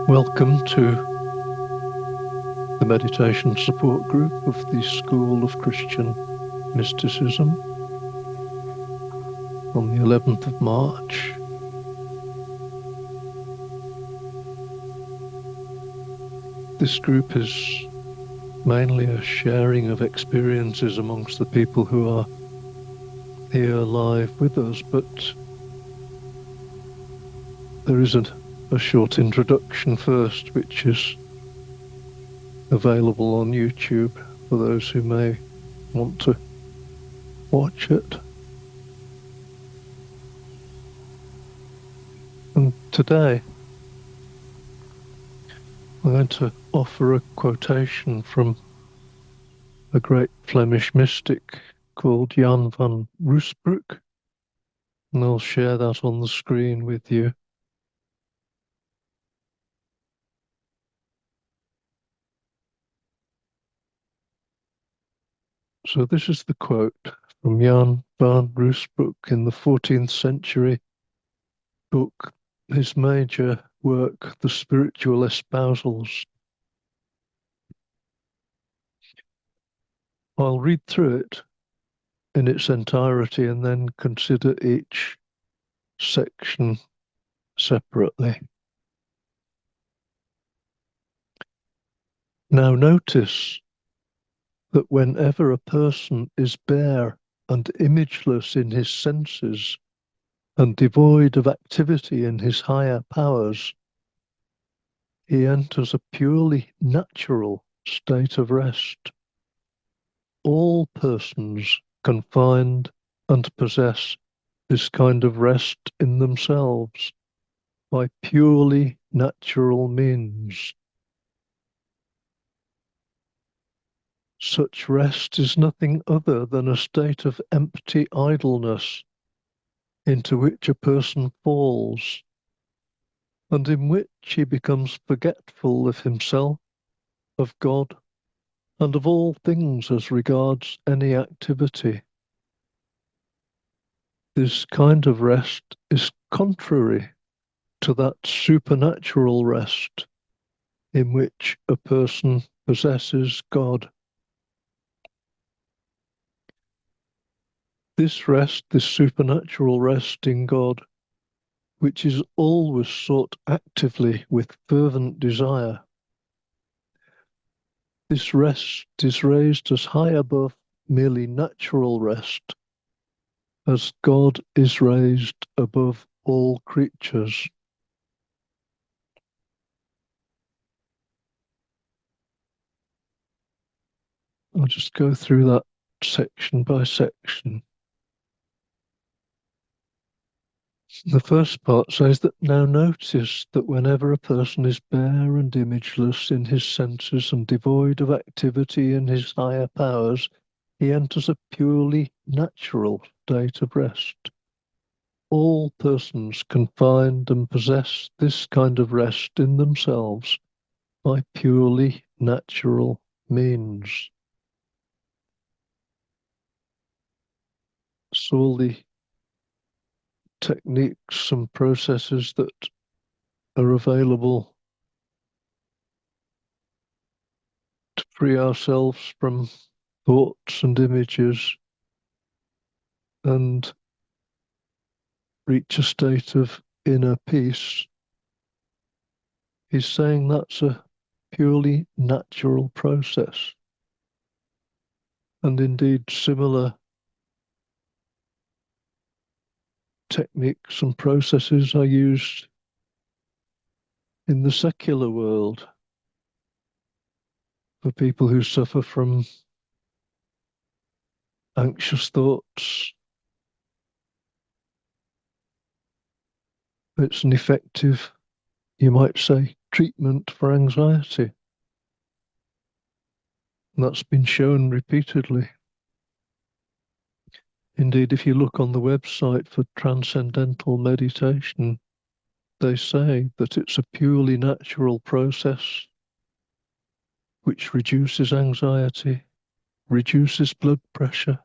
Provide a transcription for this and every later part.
Welcome to the meditation support group of the School of Christian Mysticism on the 11th of March. This group is mainly a sharing of experiences amongst the people who are here live with us, but there is a short introduction first, which is available on YouTube for those who may want to watch it. And today I'm going to offer a quotation from a great Flemish mystic called Jan van Ruusbroek, and I'll share that on the screen with you. So this is the quote from Jan van Ruusbroek in the 14th century book, his major work, The Spiritual Espousals. I'll read through it in its entirety and then consider each section separately. Now notice that whenever a person is bare and imageless in his senses and devoid of activity in his higher powers, he enters a purely natural state of rest. All persons can find and possess this kind of rest in themselves by purely natural means. Such rest is nothing other than a state of empty idleness into which a person falls, and in which he becomes forgetful of himself, of God, and of all things as regards any activity. This kind of rest is contrary to that supernatural rest in which a person possesses God. This rest, this supernatural rest in God, which is always sought actively with fervent desire, this rest is raised as high above merely natural rest as God is raised above all creatures. I'll just go through that section by section. The first part says that now notice that whenever a person is bare and imageless in his senses and devoid of activity in his higher powers, he enters a purely natural state of rest. All persons can find and possess this kind of rest in themselves by purely natural means. So all the techniques and processes that are available to free ourselves from thoughts and images and reach a state of inner peace. He's saying that's a purely natural process. And indeed, similar techniques and processes are used in the secular world for people who suffer from anxious thoughts. It's an effective, you might say, treatment for anxiety. And that's been shown repeatedly. Indeed, if you look on the website for transcendental meditation, they say that it's a purely natural process which reduces anxiety, reduces blood pressure,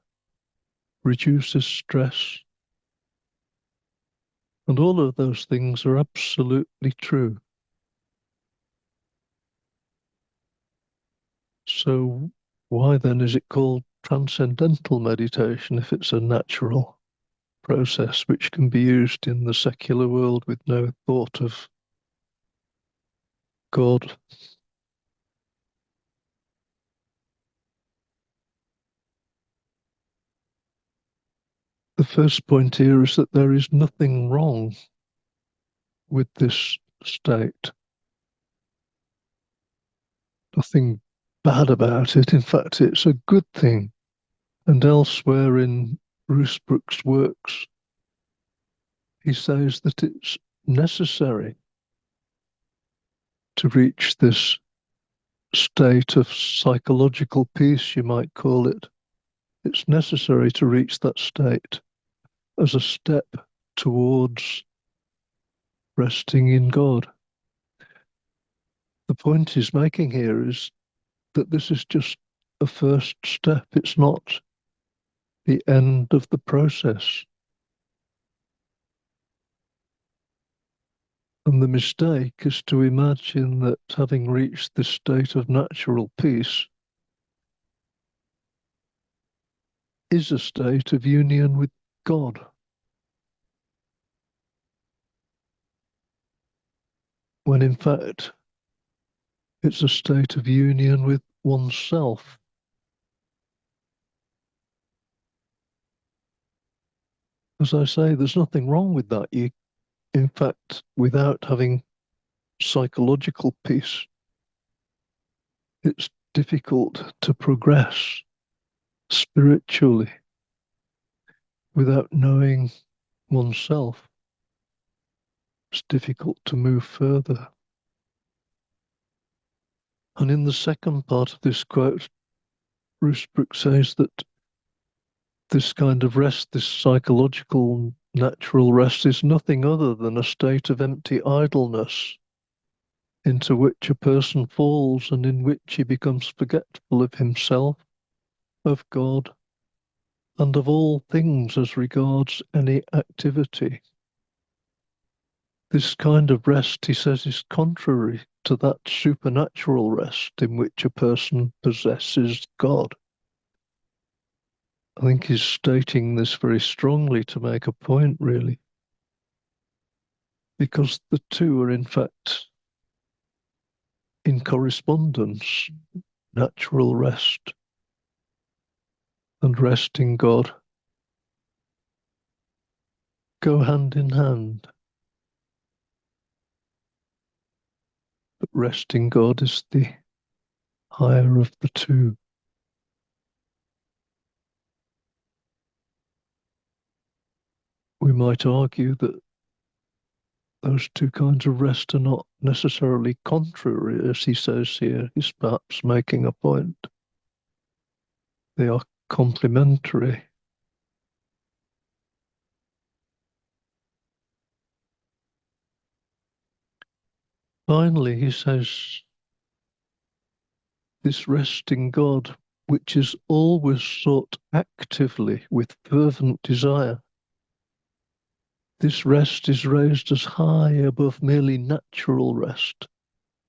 reduces stress. And all of those things are absolutely true. So why then is it called transcendental meditation if it's a natural process which can be used in the secular world with no thought of God? The first point here is that there is nothing wrong with this state, nothing bad about it. In fact, it's a good thing. And elsewhere in Rusbrook's works, he says that it's necessary to reach this state of psychological peace, you might call it. It's necessary to reach that state as a step towards resting in God. The point he's making here is that this is just a first step. It's not the end of the process. And the mistake is to imagine that having reached this state of natural peace is a state of union with God. When in fact, it's a state of union with oneself. As I say, there's nothing wrong with that. In fact, without having psychological peace, it's difficult to progress spiritually without knowing oneself. It's difficult to move further. And in the second part of this quote, Rusbrook says that this kind of rest, this psychological natural rest, is nothing other than a state of empty idleness into which a person falls and in which he becomes forgetful of himself, of God, and of all things as regards any activity. This kind of rest, he says, is contrary to that supernatural rest in which a person possesses God. I think he's stating this very strongly to make a point, really, because the two are in fact in correspondence. Natural rest and rest in God go hand in hand. But rest in God is the higher of the two. We might argue that those two kinds of rest are not necessarily contrary, as he says here. He's perhaps making a point. They are complementary. Finally, he says, this rest in God, which is always sought actively with fervent desire, this rest is raised as high above merely natural rest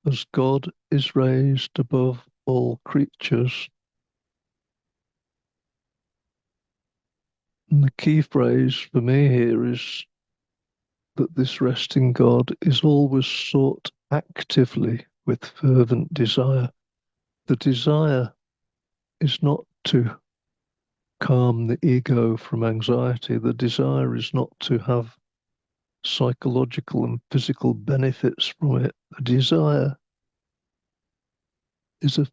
as God is raised above all creatures. And the key phrase for me here is that this rest in God is always sought actively with fervent desire. The desire is not to calm the ego from anxiety. The desire is not to have psychological and physical benefits from it. The desire is a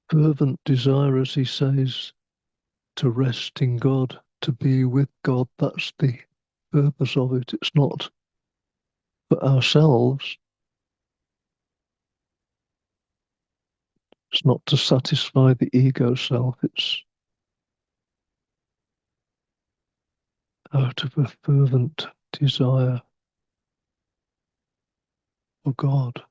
fervent desire, as he says, to rest in God, to be with God. That's the purpose of it. It's not for ourselves. It's not to satisfy the ego self. It's out of a fervent desire for God.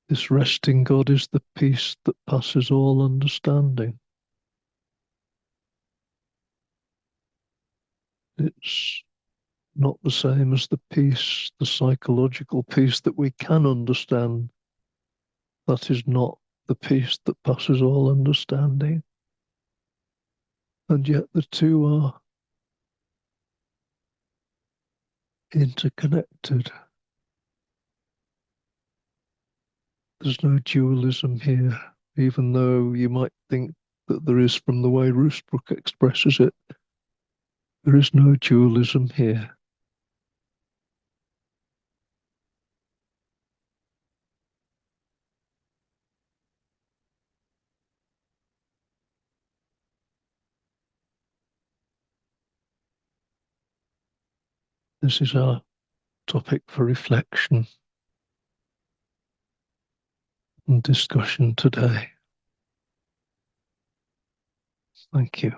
This rest in God is the peace that passes all understanding. It's not the same as the peace, the psychological peace that we can understand. That is not the peace that passes all understanding. And yet the two are interconnected. There's no dualism here, even though you might think that there is from the way Rusbrook expresses it. There is no dualism here. This is our topic for reflection and discussion today. Thank you.